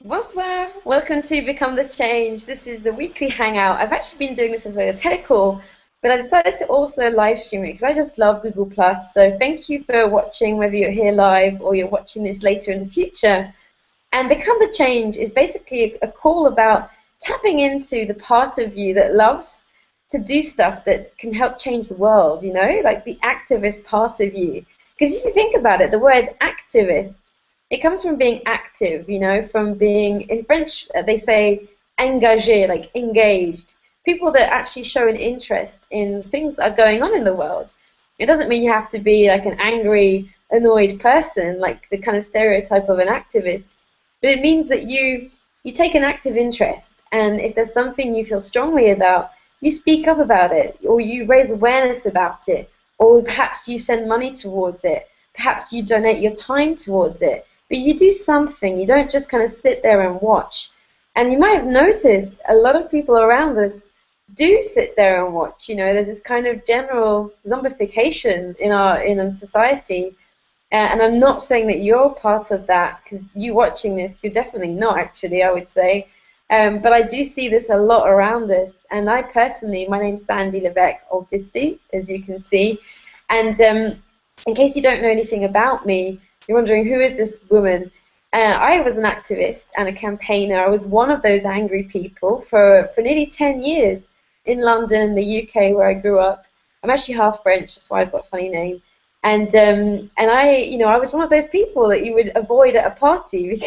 Bonsoir, welcome to Become the Change. This is the weekly hangout. I've actually been doing this as a telecall, but I decided to also live stream it because I just love Google Plus. So thank you for watching, whether you're here live or you're watching this later in the future. And Become the Change is basically a call about tapping into the part of you that loves to do stuff that can help change the world, like the activist part of you. Because if you think about it, the word activist, it comes from being active, from being, in French, they say engagé, like engaged. People that actually show an interest in things that are going on in the world. It doesn't mean you have to be like an angry, annoyed person, like the kind of stereotype of an activist, but it means that you take an active interest, and if there's something you feel strongly about, you speak up about it, or you raise awareness about it, or perhaps you send money towards it, perhaps you donate your time towards it. But you do something. You don't just kind of sit there and watch. And you might have noticed a lot of people around us do sit there and watch. There's this kind of general zombification in our society. And I'm not saying that you're part of that, because you watching this, you're definitely not, actually, I would say. But I do see this a lot around us. And I personally, my name's Sandy Levesque, obviously, as you can see. And in case you don't know anything about me, you're wondering, who is this woman? I was an activist and a campaigner. I was one of those angry people for nearly 10 years in London, the UK, where I grew up. I'm actually half French, that's why I've got a funny name. And I was one of those people that you would avoid at a party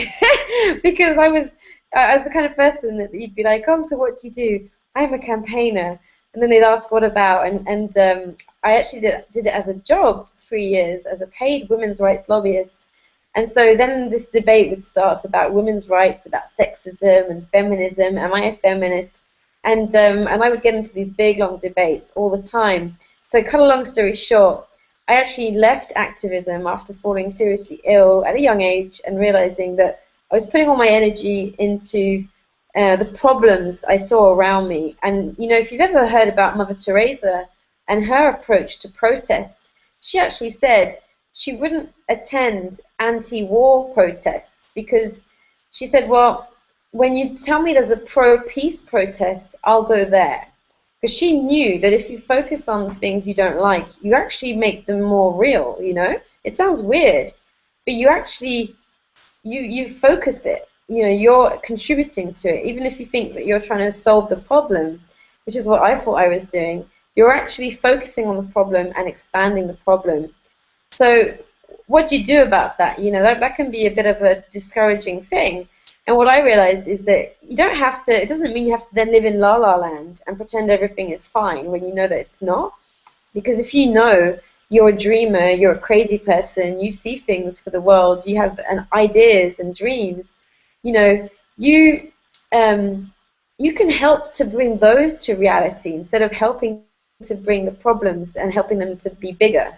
because I was the kind of person that you'd be like, oh, so what do you do? I'm a campaigner. And then they'd ask, what about? And I actually did it as a job. 3 years as a paid women's rights lobbyist. And so then this debate would start about women's rights, about sexism and feminism. Am I a feminist? And I would get into these big, long debates all the time. So cut a long story short, I actually left activism after falling seriously ill at a young age and realizing that I was putting all my energy into the problems I saw around me. And, if you've ever heard about Mother Teresa and her approach to protests, she actually said she wouldn't attend anti-war protests because she said, well, when you tell me there's a pro-peace protest, I'll go there. Because she knew that if you focus on the things you don't like, you actually make them more real, It sounds weird, but you actually, you focus it. You're contributing to it. Even if you think that you're trying to solve the problem, which is what I thought I was doing, you're actually focusing on the problem and expanding the problem. So what do you do about that? That can be a bit of a discouraging thing. And what I realized is that you don't have to, it doesn't mean you have to then live in la la land and pretend everything is fine when you know that it's not. Because if you know you're a dreamer, you're a crazy person, you see things for the world, you have ideas and dreams, you can help to bring those to reality instead of helping to bring the problems and helping them to be bigger.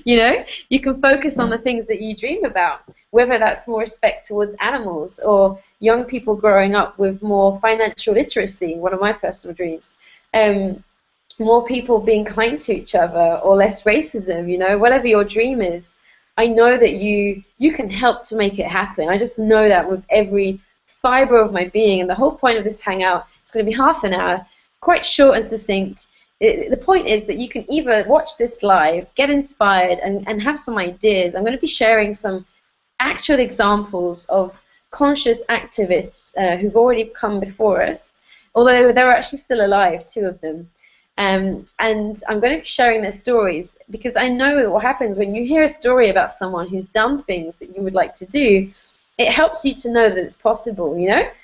You can focus on the things that you dream about, whether that's more respect towards animals or young people growing up with more financial literacy, one of my personal dreams, more people being kind to each other or less racism, whatever your dream is. I know that you can help to make it happen. I just know that with every fiber of my being, and the whole point of this hangout, it's going to be half an hour, quite short and succinct. The point is that you can either watch this live, get inspired, and have some ideas. I'm going to be sharing some actual examples of conscious activists who've already come before us, although they're actually still alive, 2 of them. And I'm going to be sharing their stories because I know that what happens when you hear a story about someone who's done things that you would like to do, it helps you to know that it's possible,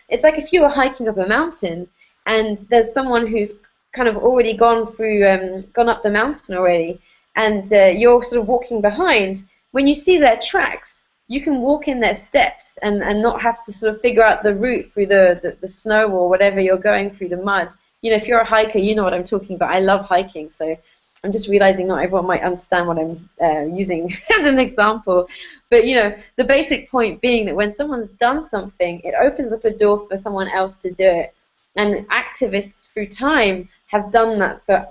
It's like if you were hiking up a mountain and there's someone who's kind of already gone up the mountain already, and you're sort of walking behind. When you see their tracks, you can walk in their steps and not have to sort of figure out the route through the snow or whatever you're going through, the mud. If you're a hiker, you know what I'm talking about. I love hiking, so I'm just realizing not everyone might understand what I'm using as an example. But the basic point being that when someone's done something, it opens up a door for someone else to do it. And activists through time have done that for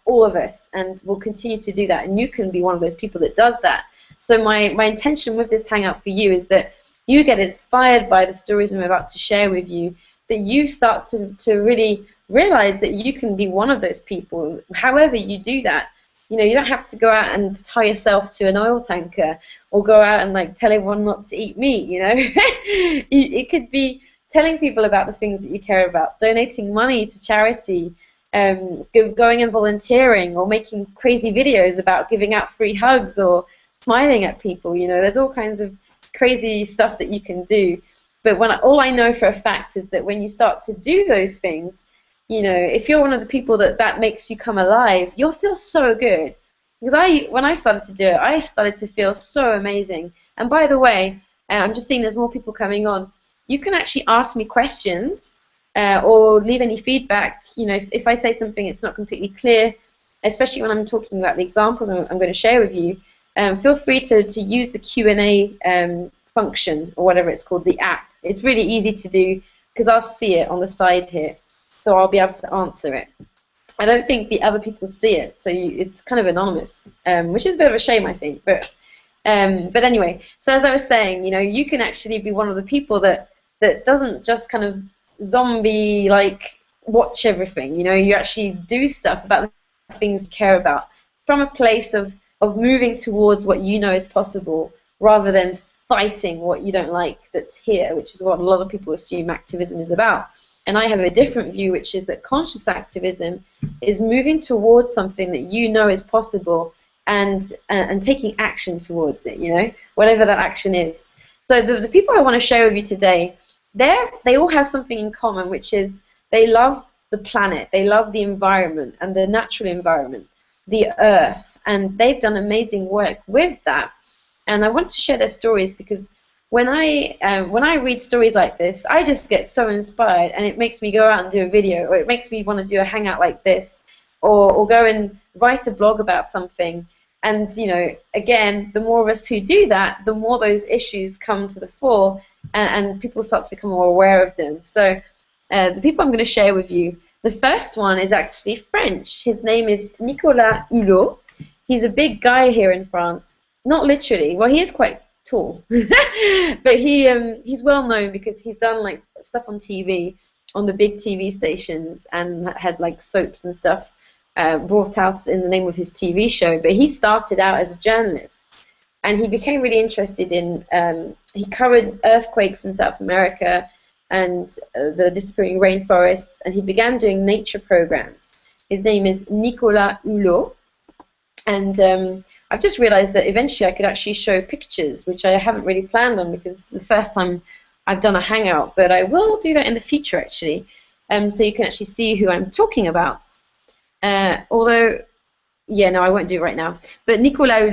all of us and will continue to do that. And you can be one of those people that does that. So my intention with this hangout for you is that you get inspired by the stories I'm about to share with you, that you start to really realize that you can be one of those people. However you do that, you know, you don't have to go out and tie yourself to an oil tanker or go out and like tell everyone not to eat meat, you know. It could be telling people about the things that you care about, donating money to charity, going and volunteering, or making crazy videos about giving out free hugs or smiling at people. You know, there's all kinds of crazy stuff that you can do. But all I know for a fact is that when you start to do those things, you know, if you're one of the people that makes you come alive, you'll feel so good. Because when I started to do it, I started to feel so amazing. And by the way, I'm just seeing there's more people coming on. You can actually ask me questions or leave any feedback. You know, if I say something it's not completely clear, especially when I'm talking about the examples I'm going to share with you, feel free to use the Q&A function, or whatever it's called, the app. It's really easy to do because I'll see it on the side here, so I'll be able to answer it. I don't think the other people see it, so it's kind of anonymous, which is a bit of a shame, I think. But anyway, so as I was saying, you know, you can actually be one of the people that doesn't just kind of zombie like watch everything. You know, you actually do stuff about the things you care about from a place of moving towards what you know is possible, rather than fighting what you don't like that's here, which is what a lot of people assume activism is about. And I have a different view, which is that conscious activism is moving towards something that you know is possible and taking action towards it, you know, whatever that action is. So the people I want to share with you today, they all have something in common, which is they love the planet, they love the environment and the natural environment, the earth, and they've done amazing work with that. And I want to share their stories because when I read stories like this, I just get so inspired, and it makes me go out and do a video, or it makes me want to do a hangout like this, or go and write a blog about something. And you know, again, the more of us who do that, the more those issues come to the fore, and people start to become more aware of them. So the people I'm going to share with you, the first one is actually French. His name is Nicolas Hulot. He's a big guy here in France. Not literally. Well, he is quite tall, but he's well known because he's done like stuff on TV, on the big TV stations, and had like soaps and stuff brought out in the name of his TV show. But he started out as a journalist, and he became really interested in. He covered earthquakes in South America and the disappearing rainforests, and he began doing nature programs. His name is Nicolas Hulot, and I've just realized that eventually I could actually show pictures, which I haven't really planned on because it's the first time I've done a hangout, but I will do that in the future actually, so you can actually see who I'm talking about. Although, yeah, no, I won't do it right now. But Nicolas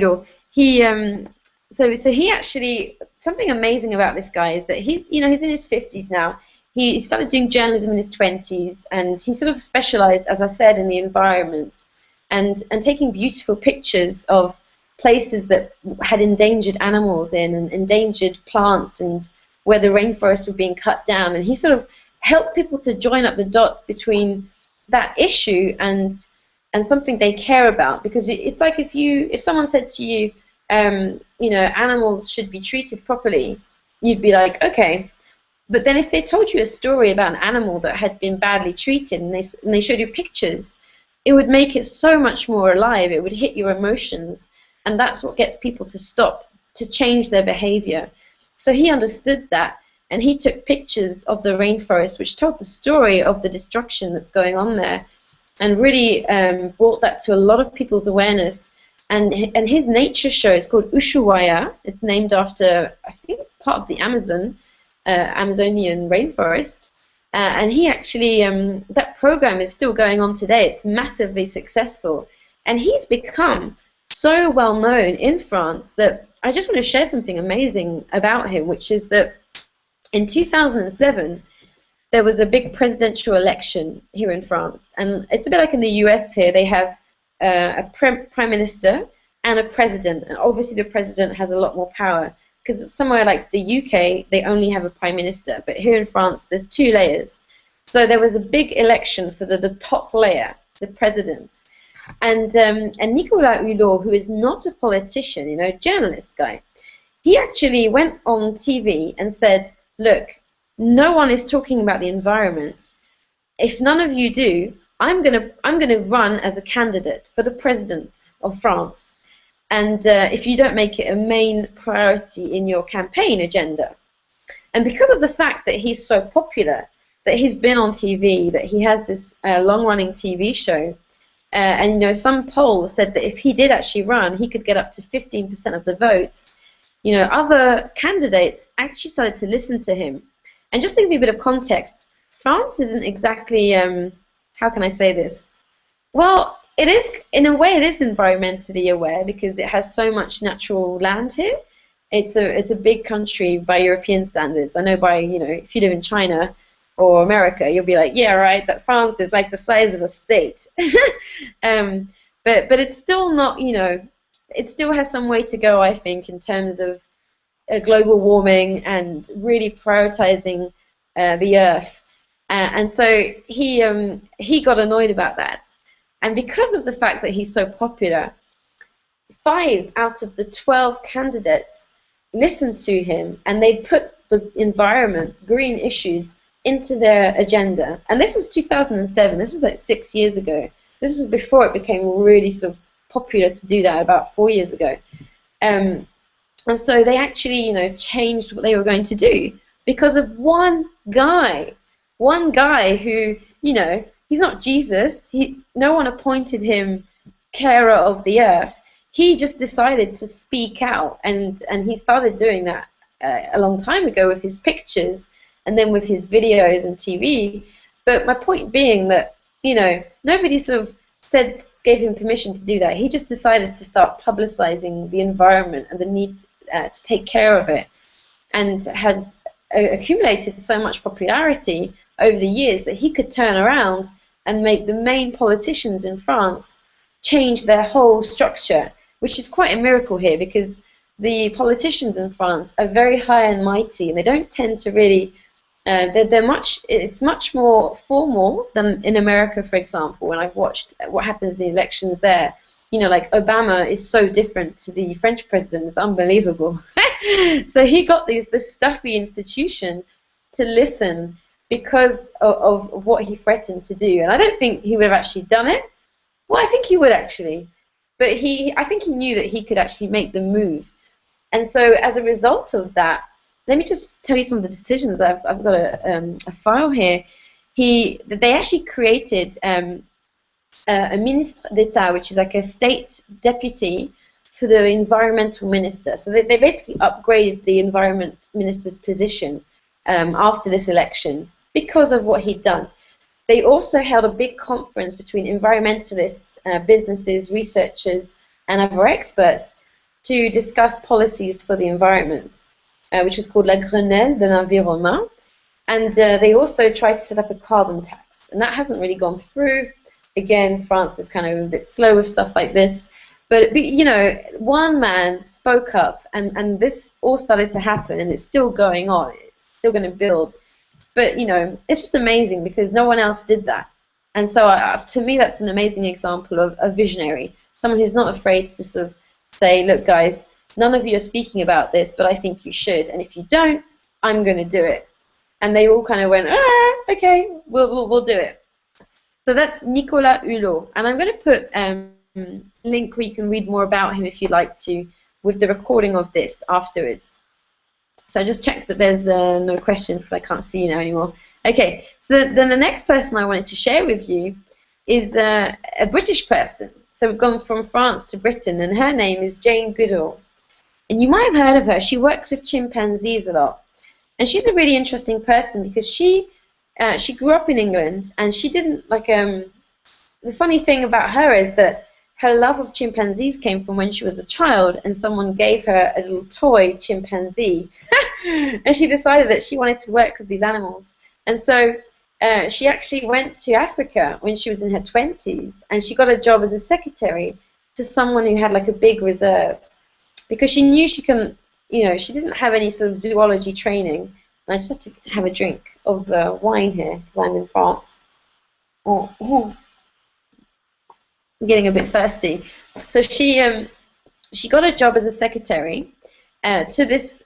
Hulot, so he actually, something amazing about this guy is that he's in his 50s now. He started doing journalism in his 20s, and he sort of specialized, as I said, in the environment and taking beautiful pictures of places that had endangered animals in and endangered plants, and where the rainforests were being cut down. And he sort of helped people to join up the dots between that issue and something they care about. Because it's like if someone said to you, you know, animals should be treated properly, you'd be like, okay. But then if they told you a story about an animal that had been badly treated, and they showed you pictures, it would make it so much more alive. It would hit your emotions. And that's what gets people to stop, to change their behavior. So he understood that, and he took pictures of the rainforest, which told the story of the destruction that's going on there, and really brought that to a lot of people's awareness. And his nature show is called Ushuaia. It's named after, I think, part of the Amazonian rainforest. And he actually, that program is still going on today. It's massively successful. And he's become so well known in France that I just want to share something amazing about him, which is that in 2007 there was a big presidential election here in France, and it's a bit like in the US here. They have a prime minister and a president, and obviously the president has a lot more power, because somewhere like the UK they only have a prime minister, but here in France there's two layers. So there was a big election for the top layer, the president. And Nicolas Hulot, who is not a politician, you know, journalist guy, he actually went on TV and said, look, no one is talking about the environment. If none of you do, I'm gonna run as a candidate for the president of France. And if you don't make it a main priority in your campaign agenda. And because of the fact that he's so popular, that he's been on TV, that he has this long-running TV show, and you know, some polls said that if he did actually run, he could get up to 15% of the votes. You know, other candidates actually started to listen to him. And just to give you a bit of context, France isn't exactly, how can I say this? Well, it is, in a way, it is environmentally aware because it has so much natural land here. It's a big country by European standards. I know by, you know, if you live in China or America, you'll be like, yeah, right, that France is like the size of a state. But it's still not, you know, it still has some way to go, I think, in terms of global warming and really prioritizing the earth. And so he got annoyed about that. And because of the fact that he's so popular, 5 out of the 12 candidates listened to him, and they put the environment, green issues, into their agenda. And this was 2007. This was like 6 years ago. This was before it became really sort of popular to do that, about 4 years ago. And so they actually, you know, changed what they were going to do because of one guy who, you know, he's not Jesus. No one appointed him carer of the earth. He just decided to speak out, and he started doing that a long time ago with his pictures and then with his videos and TV. But my point being that, you know, nobody sort of gave him permission to do that. He just decided to start publicizing the environment and the need to take care of it, and has accumulated so much popularity over the years that he could turn around and make the main politicians in France change their whole structure, which is quite a miracle here because the politicians in France are very high and mighty, and they don't tend to really, it's much more formal than in America, for example. When I've watched what happens in the elections there, you know, like Obama is so different to the French president, it's unbelievable. So he got this stuffy institution to listen because of what he threatened to do. And I don't think he would have actually done it. Well, I think he would actually. But I think he knew that he could actually make the move. And so as a result of that, let me just tell you some of the decisions. I've got a file here. They actually created a ministre d'État, which is like a state deputy for the environmental minister. So they basically upgraded the environment minister's position after this election because of what he'd done. They also held a big conference between environmentalists, businesses, researchers, and other experts to discuss policies for the environment, which was called La Grenelle de l'Environnement. And they also tried to set up a carbon tax. And that hasn't really gone through. Again, France is kind of a bit slow with stuff like this. But you know, one man spoke up, and this all started to happen, and it's still going on. It's still going to build. But you know, it's just amazing because no one else did that. And so to me, that's an amazing example of a visionary, someone who's not afraid to sort of say, look, guys, none of you are speaking about this, but I think you should. And if you don't, I'm going to do it. And they all kind of went, okay, we'll do it. So that's Nicolas Hulot. And I'm going to put link where you can read more about him if you'd like to, with the recording of this afterwards. So I just checked that there's no questions because I can't see you now anymore. Okay, so then the next person I wanted to share with you is a British person. So we've gone from France to Britain, and her name is Jane Goodall. And you might have heard of her. She works with chimpanzees a lot. And she's a really interesting person because she grew up in England, and she didn't, like, the funny thing about her is that her love of chimpanzees came from when she was a child, and someone gave her a little toy chimpanzee. And she decided that she wanted to work with these animals. And so she actually went to Africa when she was in her 20s, and she got a job as a secretary to someone who had like a big reserve, because she knew she couldn't, you know, she didn't have any sort of zoology training. And I just have to have a drink of wine here because I'm in France. I'm getting a bit thirsty. So she got a job as a secretary, to this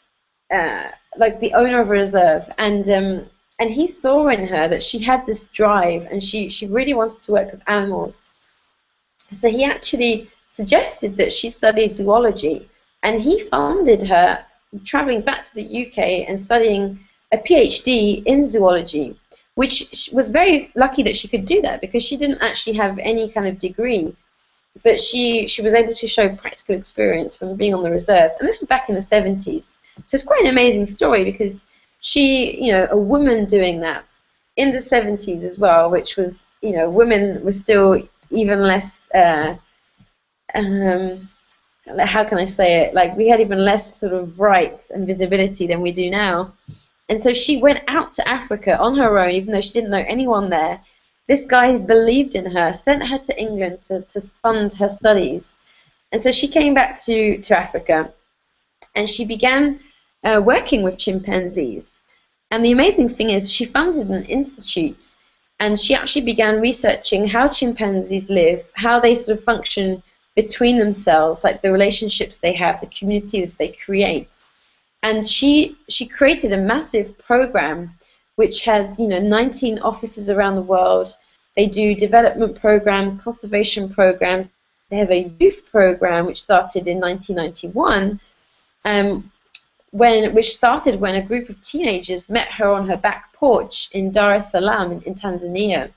like the owner of a reserve, and he saw in her that she had this drive, and she really wanted to work with animals. So he actually suggested that she study zoology, and he funded her traveling back to the UK and studying a PhD in zoology, which was very lucky that she could do that because she didn't actually have any kind of degree, but she was able to show practical experience from being on the reserve. And this was back in the 70s. So it's quite an amazing story because she, a woman doing that in the 70s as well, which was, women were still even less, how can I say it? Like, we had even less sort of rights and visibility than we do now. And so she went out to Africa on her own, even though she didn't know anyone there. This guy believed in her, sent her to England to fund her studies. And so she came back to Africa, and she began working with chimpanzees. And the amazing thing is she founded an institute, and she actually began researching how chimpanzees live, how they sort of function between themselves, like the relationships they have, the communities they create. And she created a massive program which has 19 offices around the world. They do development programs, conservation programs. They have a youth program which started in 1991, which started when a group of teenagers met her on her back porch in Dar es Salaam in Tanzania.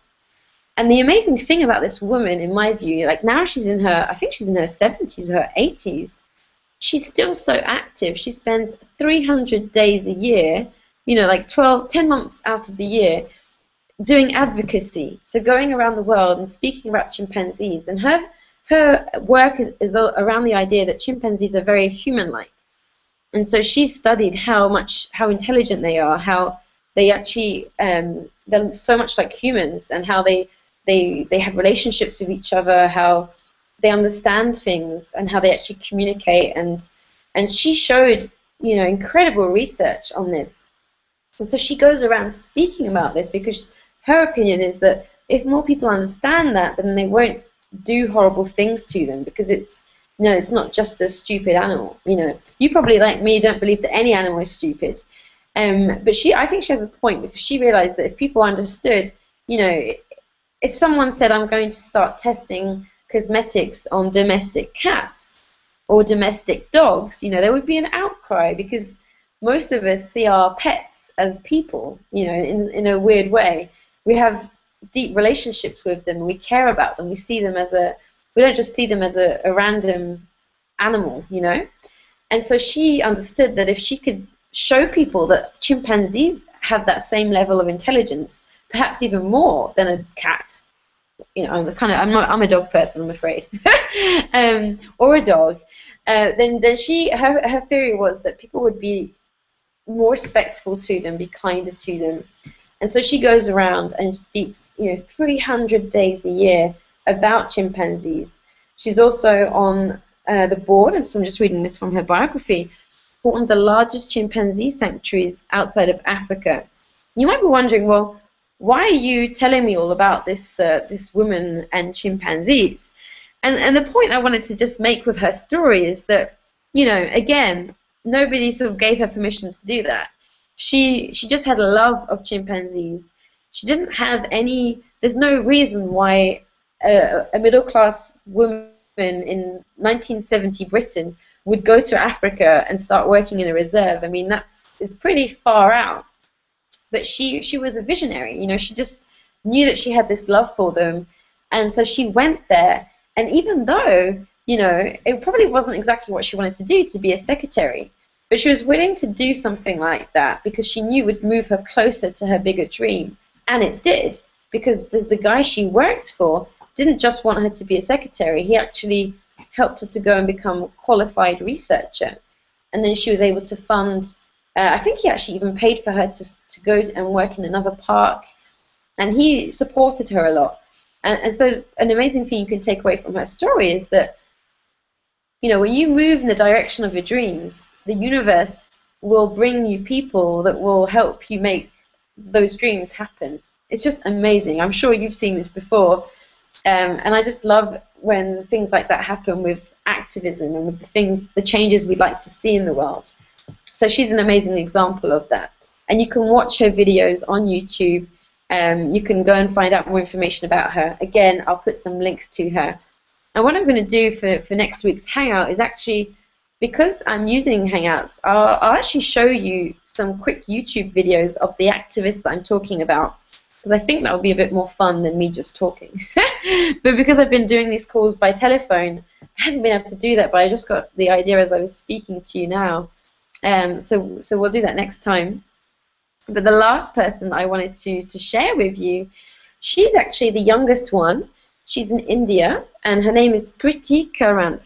And the amazing thing about this woman, in my view, like now she's in her, I think she's in her 70s or her 80s, she's still so active. She spends 300 days a year, like 10 months out of the year, doing advocacy. So going around the world and speaking about chimpanzees. And her work is around the idea that chimpanzees are very human-like. And so she studied how intelligent they are, how they actually, they're so much like humans, and how they have relationships with each other, how they understand things, and how they actually communicate. And she showed, incredible research on this. And so she goes around speaking about this because her opinion is that if more people understand that, then they won't do horrible things to them, because it's not just a stupid animal. You probably, like me, don't believe that any animal is stupid. But I think she has a point, because she realized that if people understood, if someone said, I'm going to start testing cosmetics on domestic cats or domestic dogs, there would be an outcry, because most of us see our pets as people, in a weird way. We have deep relationships with them, we care about them, we don't just see them as a random animal, And so she understood that if she could show people that chimpanzees have that same level of intelligence, perhaps even more than a cat. I'm a dog person, I'm afraid, or a dog. Then her theory was that people would be more respectful to them, be kinder to them. And so she goes around and speaks, 300 days a year about chimpanzees. She's also on the board, and so I'm just reading this from her biography, for one of the largest chimpanzee sanctuaries outside of Africa. You might be wondering, well, why are you telling me all about this woman and chimpanzees? And the point I wanted to just make with her story is that, again, nobody sort of gave her permission to do that. She just had a love of chimpanzees. She didn't have there's no reason why a middle-class woman in 1970 Britain would go to Africa and start working in a reserve. I mean, it's pretty far out. But she was a visionary, she just knew that she had this love for them, and so she went there. And even though, it probably wasn't exactly what she wanted to do, to be a secretary, but she was willing to do something like that because she knew it would move her closer to her bigger dream. And it did, because the guy she worked for didn't just want her to be a secretary. He actually helped her to go and become a qualified researcher. And then she was able to fund, I think he actually even paid for her to go and work in another park. And he supported her a lot. And so an amazing thing you can take away from her story is that, when you move in the direction of your dreams, the universe will bring you people that will help you make those dreams happen. It's just amazing. I'm sure you've seen this before. And I just love when things like that happen with activism and with the things, the changes we'd like to see in the world. So she's an amazing example of that. And you can watch her videos on YouTube. You can go and find out more information about her. Again, I'll put some links to her. And what I'm going to do for next week's Hangout is actually, because I'm using Hangouts, I'll actually show you some quick YouTube videos of the activists that I'm talking about, because I think that would be a bit more fun than me just talking. But because I've been doing these calls by telephone, I haven't been able to do that, but I just got the idea as I was speaking to you now. So we'll do that next time. But the last person I wanted to share with you, she's actually the youngest one. She's in India, and her name is Kriti Karanth.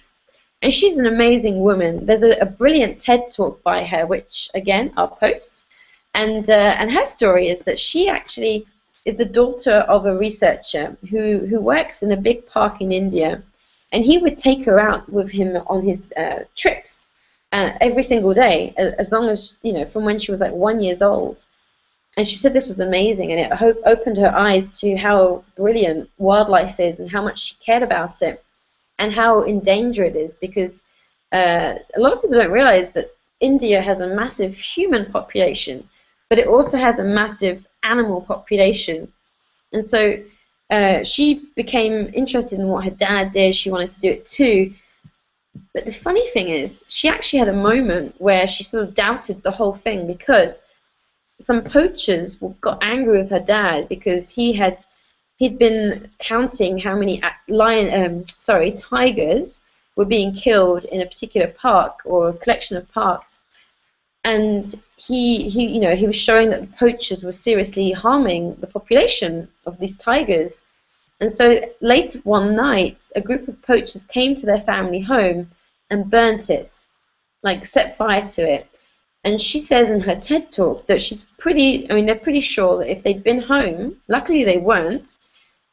And she's an amazing woman. There's a brilliant TED talk by her, which, again, I'll post. And her story is that she actually is the daughter of a researcher who works in a big park in India. And he would take her out with him on his trips every single day, as long as, you know, from when she was like 1 year old. And she said this was amazing, and it opened her eyes to how brilliant wildlife is and how much she cared about it and how in danger it is, because a lot of people don't realize that India has a massive human population, but it also has a massive animal population. And so she became interested in what her dad did. She wanted to do it too. But the funny thing is, she actually had a moment where she sort of doubted the whole thing, because some poachers got angry with her dad because he'd been counting how many tigers were being killed in a particular park or a collection of parks, and he was showing that the poachers were seriously harming the population of these tigers. And so late one night, a group of poachers came to their family home and burnt it, like set fire to it. And she says in her TED talk that they're pretty sure that if they'd been home, luckily they weren't,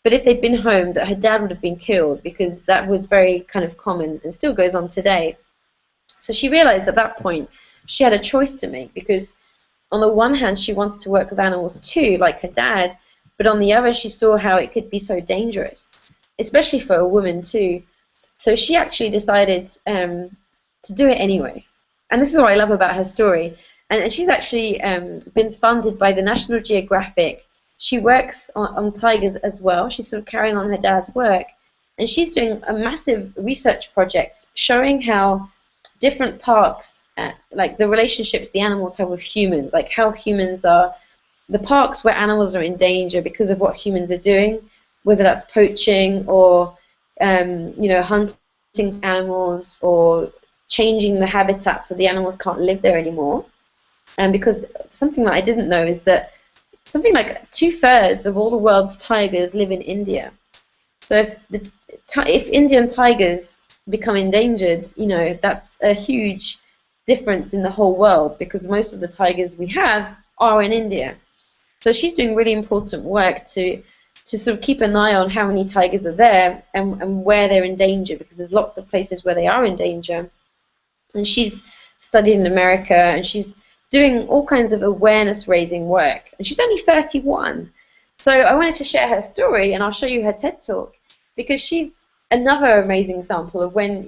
but if they'd been home, that her dad would have been killed, because that was very kind of common and still goes on today. So she realized at that point she had a choice to make, because on the one hand she wanted to work with animals too, like her dad, but on the other she saw how it could be so dangerous, especially for a woman too. So she actually decided to do it anyway. And this is what I love about her story. And she's actually been funded by the National Geographic. She works on tigers as well. She's sort of carrying on her dad's work. And she's doing a massive research project showing how different parks, like the relationships the animals have with humans, like how humans are, the parks where animals are in danger because of what humans are doing, whether that's poaching or hunting animals or changing the habitat so the animals can't live there anymore. And because something that I didn't know is that something like 2/3 of all the world's tigers live in India. So if Indian tigers become endangered, that's a huge difference in the whole world, because most of the tigers we have are in India. So she's doing really important work to sort of keep an eye on how many tigers are there and where they're in danger, because there's lots of places where they are in danger. And she's studied in America, and she's doing all kinds of awareness-raising work. And she's only 31. So I wanted to share her story, and I'll show you her TED Talk, because she's another amazing example of when,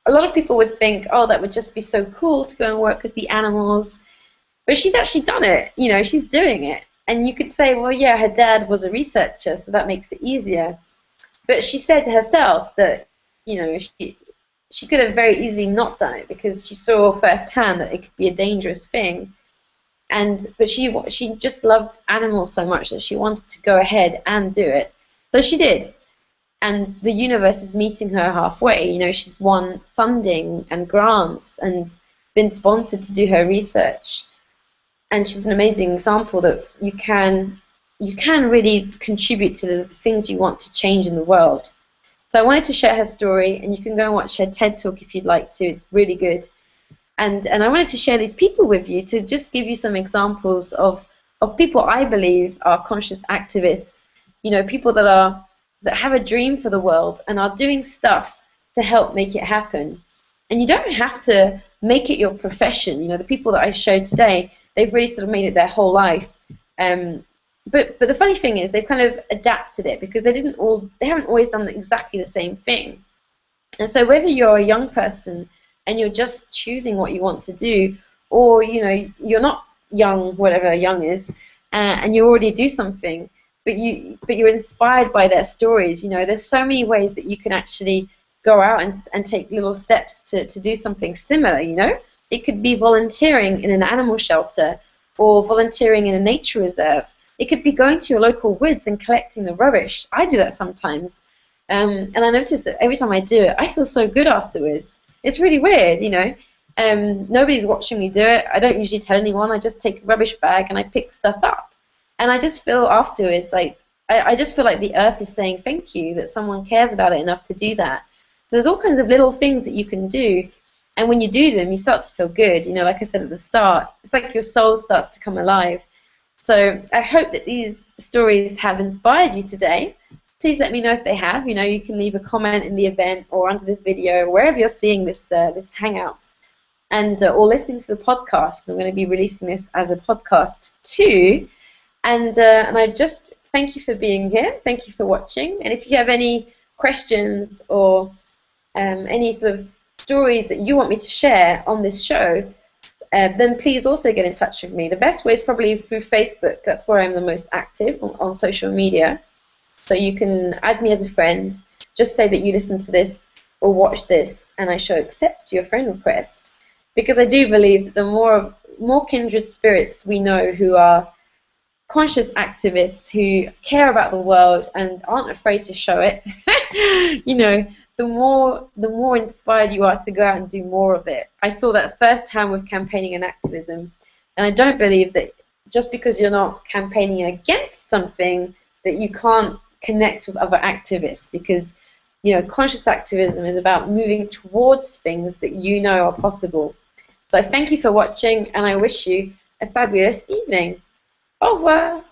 a lot of people would think, oh, that would just be so cool to go and work with the animals. But she's actually done it. She's doing it. And you could say, well, yeah, her dad was a researcher, so that makes it easier. But she said to herself that, she could have very easily not done it, because she saw firsthand that it could be a dangerous thing. But she just loved animals so much that she wanted to go ahead and do it. So she did. And the universe is meeting her halfway. She's won funding and grants and been sponsored to do her research. And she's an amazing example that you can really contribute to the things you want to change in the world. So I wanted to share her story, and you can go and watch her TED Talk if you'd like to. It's really good. And I wanted to share these people with you to just give you some examples of people I believe are conscious activists. People that have a dream for the world and are doing stuff to help make it happen. And you don't have to make it your profession. The people that I showed today, they've really sort of made it their whole life. But the funny thing is they've kind of adapted it, because they haven't always done exactly the same thing. And so whether you're a young person and you're just choosing what you want to do, or you're not young, whatever young is, and you already do something, but you're inspired by their stories. There's so many ways that you can actually go out and take little steps to do something similar. It could be volunteering in an animal shelter, or volunteering in a nature reserve. It could be going to your local woods and collecting the rubbish. I do that sometimes. And I noticed that every time I do it, I feel so good afterwards. It's really weird. Nobody's watching me do it. I don't usually tell anyone. I just take a rubbish bag and I pick stuff up. And I just feel afterwards like, I just feel like the earth is saying thank you, that someone cares about it enough to do that. So there's all kinds of little things that you can do. And when you do them, you start to feel good. Like I said at the start, it's like your soul starts to come alive. So I hope that these stories have inspired you today. Please let me know if they have. You can leave a comment in the event or under this video, wherever you're seeing this hangout, and or listening to the podcast, because I'm going to be releasing this as a podcast too. And I just thank you for being here. Thank you for watching. And if you have any questions or any sort of stories that you want me to share on this show, then please also get in touch with me. The best way is probably through Facebook. That's where I'm the most active on social media. So you can add me as a friend. Just say that you listen to this or watch this, and I shall accept your friend request. Because I do believe that the more kindred spirits we know who are conscious activists, who care about the world and aren't afraid to show it, the more inspired you are to go out and do more of it. I saw that firsthand with campaigning and activism, and I don't believe that just because you're not campaigning against something that you can't connect with other activists, because conscious activism is about moving towards things that are possible. So I thank you for watching, and I wish you a fabulous evening. Au revoir.